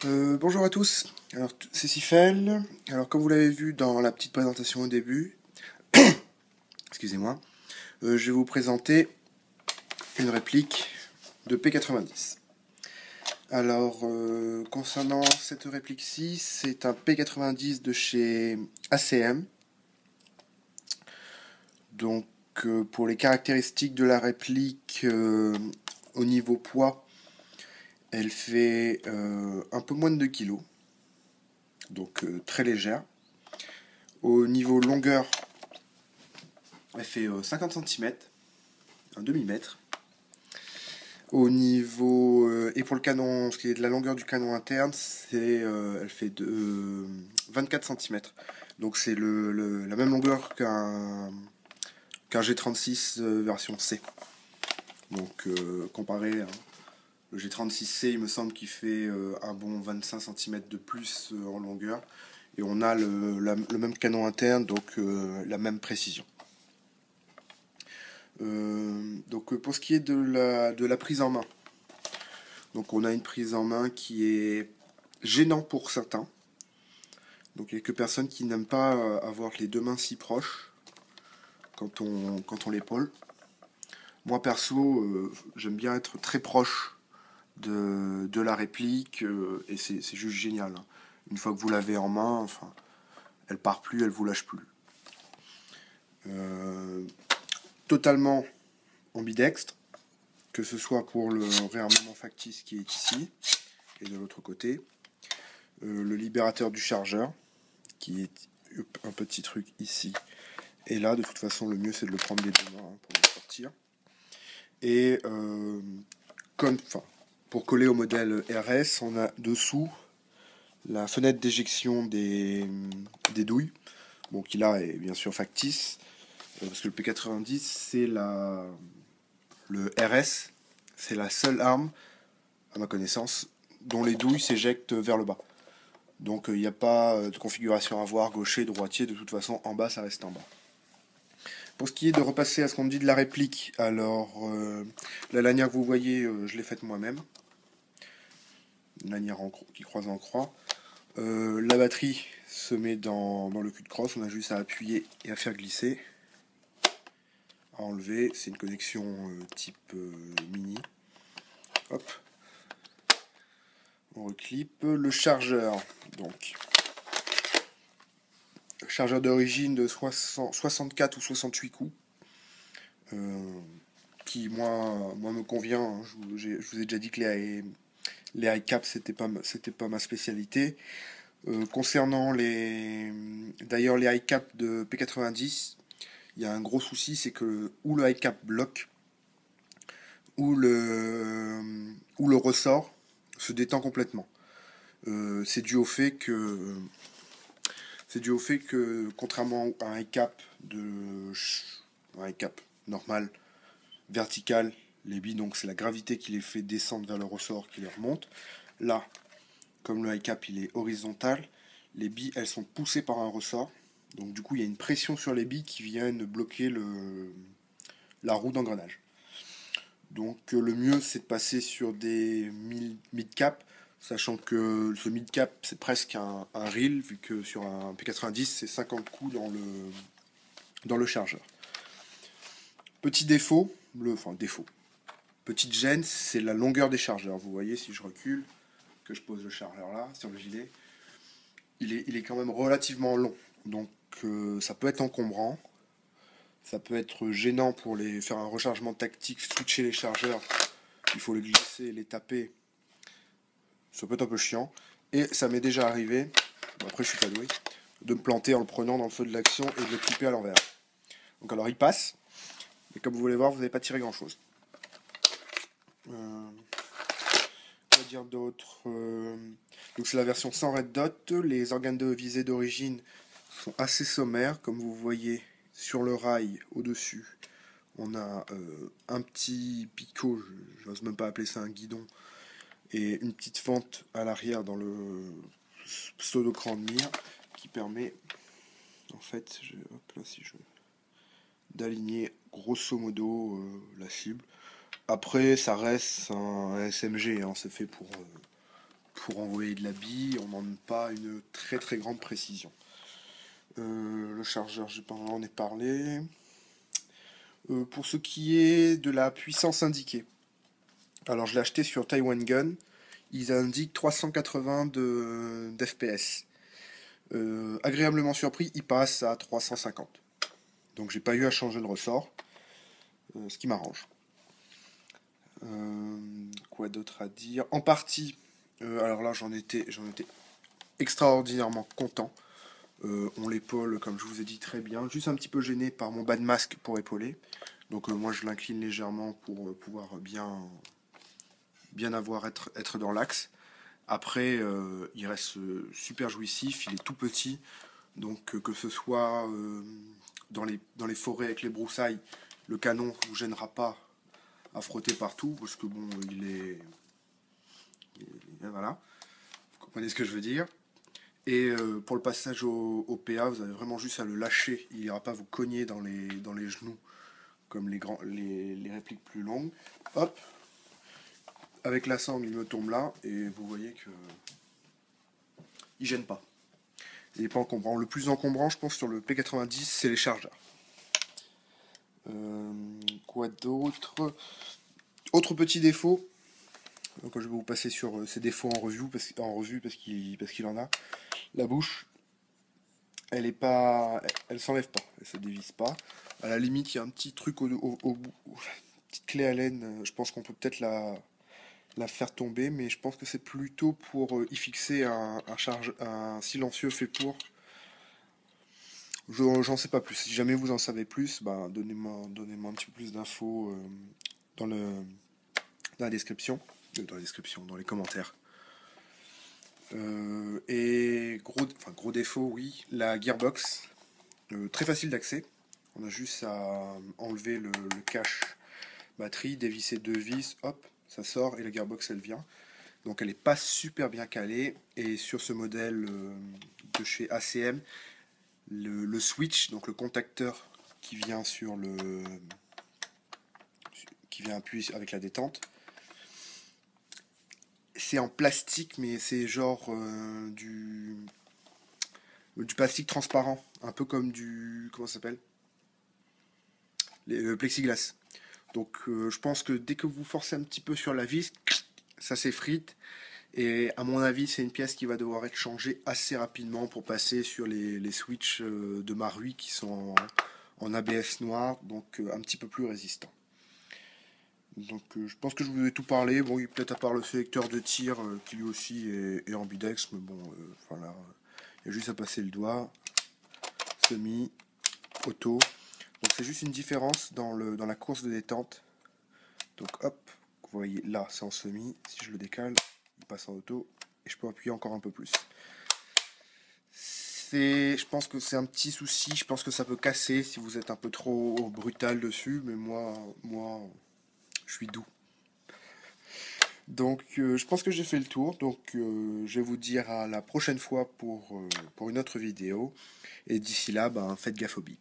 Bonjour à tous, alors c'est Sifel. Alors comme vous l'avez vu dans la petite présentation au début, excusez-moi, je vais vous présenter une réplique de P90. Alors concernant cette réplique-ci, c'est un P90 de chez ACM. Donc pour les caractéristiques de la réplique au niveau poids, elle fait un peu moins de 2 kg, donc très légère. Au niveau longueur, elle fait 50 cm, un demi-mètre. Au niveau. Et pour le canon, ce qui est de la longueur du canon interne, elle fait 24 cm. Donc c'est la même longueur qu'un G36 version C. Donc comparé, hein, le G36C, il me semble qu'il fait un bon 25 cm de plus en longueur. Et on a le même canon interne, donc la même précision. Donc pour ce qui est de la prise en main, donc on a une prise en main qui est gênante pour certains. Donc il y a quelques personnes qui n'aiment pas avoir les deux mains si proches quand on l'épaule. Moi perso, j'aime bien être très proche de la réplique et c'est juste génial, hein. Une fois que vous l'avez en main, enfin, elle part plus, elle vous lâche plus. Euh, Totalement ambidextre, que ce soit pour le réarmement factice qui est ici et de l'autre côté, le libérateur du chargeur qui est un petit truc ici et là. De toute façon, le mieux c'est de le prendre des deux mains, hein, pour le sortir. Et pour coller au modèle RS, on a dessous la fenêtre d'éjection des douilles, bon, qui là est bien sûr factice, parce que le P90 c'est le RS, c'est la seule arme, à ma connaissance, dont les douilles s'éjectent vers le bas. Donc il n'y a pas de configuration à voir, gaucher, droitier, de toute façon en bas ça reste en bas. Pour ce qui est de repasser à ce qu'on dit de la réplique, alors la lanière que vous voyez, je l'ai faite moi-même. Une lanière qui croise en croix. La batterie se met dans le cul de crosse, on a juste à appuyer et à faire glisser. À enlever, c'est une connexion type mini. Hop. On reclipe. Le chargeur, donc. Chargeur d'origine de 64 ou 68 coups. Qui moi me convient, hein. Je vous ai déjà dit que les high caps c'était pas ma spécialité. Concernant d'ailleurs les high caps de P90, il y a un gros souci, c'est que ou le high cap bloque, ou le ressort se détend complètement. C'est dû au fait que contrairement à un high cap un high cap normal, vertical, les billes, donc c'est la gravité qui les fait descendre vers le ressort qui les remonte. Là, comme le high cap il est horizontal, les billes elles sont poussées par un ressort. Donc du coup il y a une pression sur les billes qui viennent bloquer la roue d'engrenage. Donc le mieux c'est de passer sur des mid-cap, sachant que ce mid-cap c'est presque un reel, vu que sur un P90 c'est 50 coups dans le chargeur. Petit défaut, petite gêne, c'est la longueur des chargeurs. Vous voyez, si je recule, que je pose le chargeur là, sur le gilet, il est quand même relativement long. Donc ça peut être encombrant, ça peut être gênant pour faire un rechargement tactique, switcher les chargeurs, il faut les glisser, les taper, ça peut être un peu chiant. Et ça m'est déjà arrivé, après je suis pas doué, de me planter en le prenant dans le feu de l'action et de le clipper à l'envers. Donc alors il passe, mais comme vous voulez voir, vous n'avez pas tiré grand chose. Quoi dire d'autre? Donc c'est la version sans red dot. Les organes de visée d'origine sont assez sommaires, comme vous voyez sur le rail au-dessus. On a un petit picot, je n'ose même pas appeler ça un guidon, et une petite fente à l'arrière dans le pseudo-cran de mire qui permet, en fait, d'aligner grosso modo la cible. Après, ça reste un SMG, hein, c'est fait pour envoyer de la bille, on n'en a pas une très très grande précision. Le chargeur, on est parlé. Pour ce qui est de la puissance indiquée, alors je l'ai acheté sur Taiwan Gun, ils indiquent 380 d'FPS. Agréablement surpris, il passe à 350. Donc j'ai pas eu à changer le ressort, ce qui m'arrange. Quoi d'autre à dire? En partie, alors là j'en étais extraordinairement content. On l'épaule, comme je vous ai dit, très bien. Juste un petit peu gêné par mon bas de masque pour épauler. Donc moi je l'incline légèrement pour pouvoir bien être dans l'axe. Après, il reste super jouissif, il est tout petit. Donc que ce soit dans les forêts avec les broussailles, le canon ne vous gênera pas à frotter partout, parce que bon, voilà, vous comprenez ce que je veux dire. Et pour le passage au PA, vous avez vraiment juste à le lâcher, il n'ira pas vous cogner dans les genoux, comme les répliques plus longues. Hop, avec la sangle, il me tombe là, et vous voyez que il gêne pas. Il n'est pas encombrant. Le plus encombrant, je pense, sur le P90, c'est les chargeurs. Quoi d'autre? Autre petit défaut, donc je vais vous passer sur ces défauts en revue parce qu'il en a. La bouche, elle s'enlève pas, elle se dévisse pas. À la limite, il y a un petit truc au bout, petite clé Allen. Je pense qu'on peut peut-être la faire tomber, mais je pense que c'est plutôt pour y fixer un silencieux fait pour. J'en sais pas plus. Si jamais vous en savez plus, bah, donnez-moi un petit peu plus d'infos dans la description. Dans les commentaires. Et gros défaut, oui, la gearbox. Très facile d'accès. On a juste à enlever le cache batterie, dévisser deux vis, hop, ça sort et la gearbox elle vient. Donc elle n'est pas super bien calée. Et sur ce modèle de chez ACM, le switch, donc le contacteur qui vient qui vient appuyer avec la détente, c'est en plastique, mais c'est genre du plastique transparent, un peu comme comment ça s'appelle, le plexiglas. Donc je pense que dès que vous forcez un petit peu sur la vis, ça s'effrite. Et à mon avis, c'est une pièce qui va devoir être changée assez rapidement pour passer sur les switches de Marui qui sont en ABS noir, donc un petit peu plus résistants. Donc je pense que je vous ai tout parlé. Bon, peut-être à part le sélecteur de tir qui lui aussi est ambidex, mais bon, voilà. Il y a juste à passer le doigt. Semi, auto. Donc c'est juste une différence dans la course de détente. Donc hop, vous voyez là c'est en semi. Si je le décale, il passe en auto. Et je peux appuyer encore un peu plus. Je pense que c'est un petit souci. Je pense que ça peut casser si vous êtes un peu trop brutal dessus. Mais moi je suis doux. Donc je pense que j'ai fait le tour. Donc je vais vous dire à la prochaine fois pour une autre vidéo. Et d'ici là, ben, faites gaffe aux billes.